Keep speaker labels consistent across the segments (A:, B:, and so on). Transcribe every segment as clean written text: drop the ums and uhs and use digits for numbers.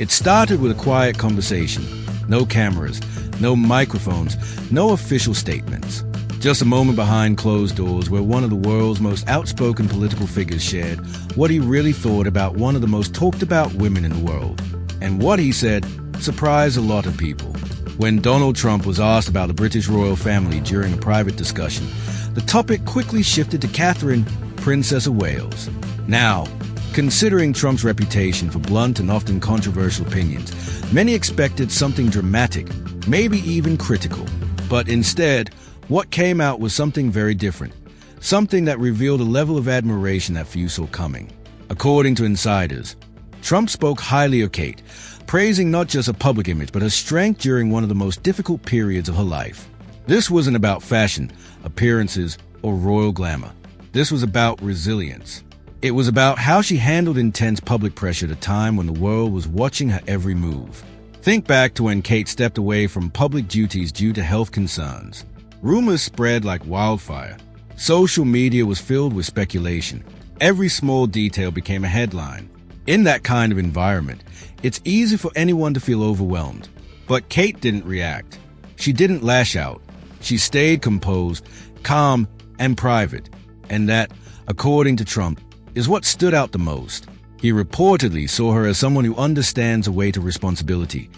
A: It started with a quiet conversation. No cameras, no microphones, no official statements. Just a moment behind closed doors where one of the world's most outspoken political figures shared what he really thought about one of the most talked about women in the world. And what he said surprised a lot of people. When Donald Trump was asked about the British royal family during a private discussion, the topic quickly shifted to Catherine, Princess of Wales. Now, considering Trump's reputation for blunt and often controversial opinions, many expected something dramatic, maybe even critical. But instead, what came out was something very different, something that revealed a level of admiration that few saw coming. According to insiders, Trump spoke highly of Kate, praising not just her public image but her strength during one of the most difficult periods of her life. This wasn't about fashion, appearances, or royal glamour. This was about resilience. It was about how she handled intense public pressure at a time when the world was watching her every move. Think back to when Kate stepped away from public duties due to health concerns. Rumors spread like wildfire. Social media was filled with speculation. Every small detail became a headline. In that kind of environment, it's easy for anyone to feel overwhelmed. But Kate didn't react. She didn't lash out. She stayed composed, calm, and private. And that, according to Trump, is what stood out the most. He reportedly saw her as someone who understands a weight of responsibility.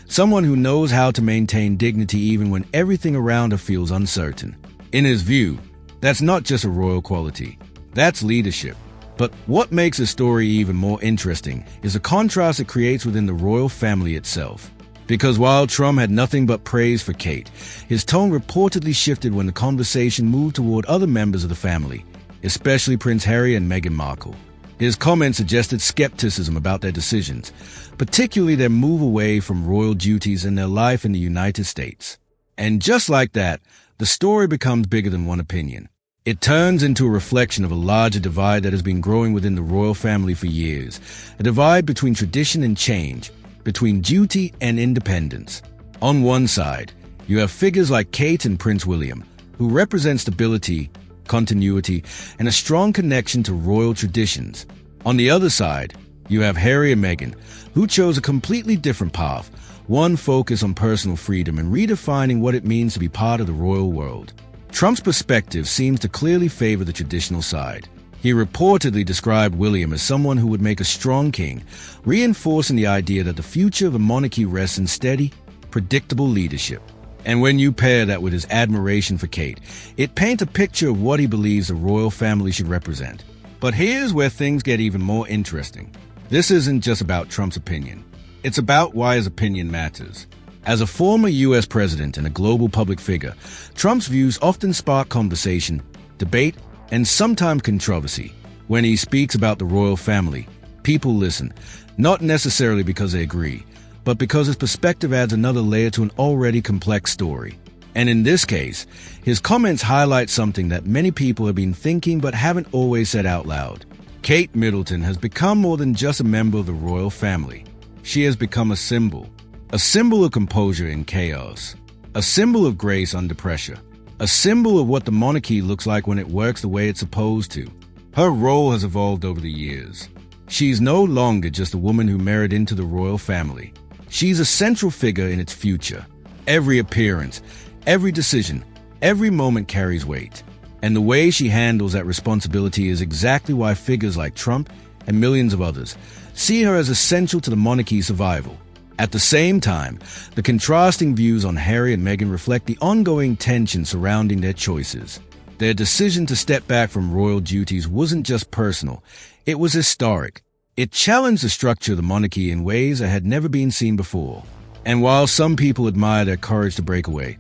A: Someone who knows how to maintain dignity even when everything around her feels uncertain. In his view, that's not just a royal quality. That's leadership. But what makes the story even more interesting is the contrast it creates within the royal family itself. Because while Trump had nothing but praise for Kate, his tone reportedly shifted when the conversation moved toward other members of the family, especially Prince Harry and Meghan Markle. His comments suggested skepticism about their decisions, particularly their move away from royal duties and their life in the United States. And just like that, the story becomes bigger than one opinion. It turns into a reflection of a larger divide that has been growing within the royal family for years, a divide between tradition and change, between duty and independence. On one side, you have figures like Kate and Prince William, who represent stability, continuity, and a strong connection to royal traditions. On the other side, you have Harry and Meghan, who chose a completely different path, one focused on personal freedom and redefining what it means to be part of the royal world. Trump's perspective seems to clearly favor the traditional side. He reportedly described William as someone who would make a strong king, reinforcing the idea that the future of a monarchy rests in steady, predictable leadership. And when you pair that with his admiration for Kate, it paints a picture of what he believes the royal family should represent. But here's where things get even more interesting. This isn't just about Trump's opinion. It's about why his opinion matters. As a former U.S. president and a global public figure, Trump's views often spark conversation, debate, and sometimes controversy. When he speaks about the royal family, people listen, not necessarily because they agree, but because his perspective adds another layer to an already complex story. And in this case, his comments highlight something that many people have been thinking but haven't always said out loud. Kate Middleton has become more than just a member of the royal family. She has become a symbol of composure in chaos, a symbol of grace under pressure, a symbol of what the monarchy looks like when it works the way it's supposed to. Her role has evolved over the years. She's no longer just a woman who married into the royal family. She's a central figure in its future. Every appearance, every decision, every moment carries weight. And the way she handles that responsibility is exactly why figures like Trump and millions of others see her as essential to the monarchy's survival. At the same time, the contrasting views on Harry and Meghan reflect the ongoing tension surrounding their choices. Their decision to step back from royal duties wasn't just personal, it was historic. It challenged the structure of the monarchy in ways that had never been seen before. And while some people admire their courage to break away,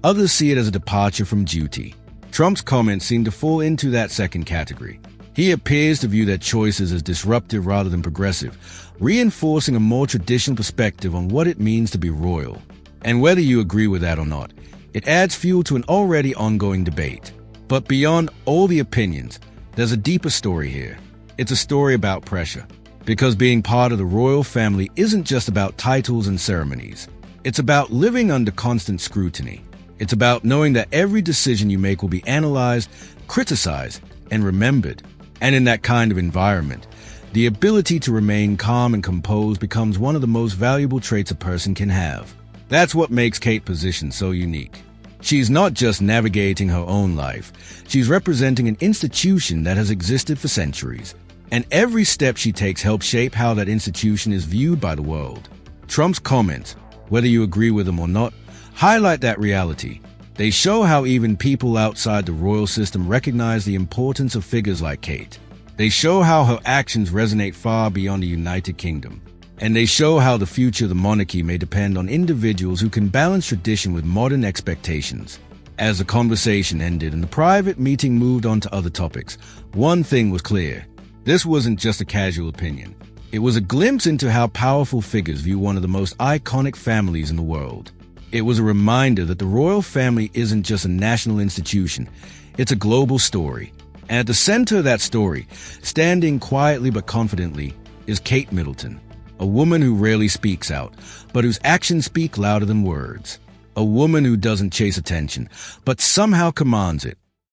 A: others see it as a departure from duty. Trump's comments seem to fall into that second category. He appears to view their choices as disruptive rather than progressive, reinforcing a more traditional perspective on what it means to be royal. And whether you agree with that or not, it adds fuel to an already ongoing debate. But beyond all the opinions, there's a deeper story here. It's a story about pressure. Because being part of the royal family isn't just about titles and ceremonies. It's about living under constant scrutiny. It's about knowing that every decision you make will be analyzed, criticized, and remembered. And in that kind of environment, The ability to remain calm and composed becomes one of the most valuable traits a person can have. That's what makes Kate's position so unique. She's not just navigating her own life, she's representing an institution that has existed for centuries. And every step she takes helps shape how that institution is viewed by the world. Trump's comments, whether you agree with them or not, highlight that reality. They show how even people outside the royal system recognize the importance of figures like Kate. They show how her actions resonate far beyond the United Kingdom. And they show how the future of the monarchy may depend on individuals who can balance tradition with modern expectations. As the conversation ended and the private meeting moved on to other topics, one thing was clear. This wasn't just a casual opinion. It was a glimpse into how powerful figures view one of the most iconic families in the world. It was a reminder that the royal family isn't just a national institution, it's a global story. And at the center of that story, standing quietly but confidently, is Kate Middleton. A woman who rarely speaks out, but whose actions speak louder than words. A woman who doesn't chase attention, but somehow commands it.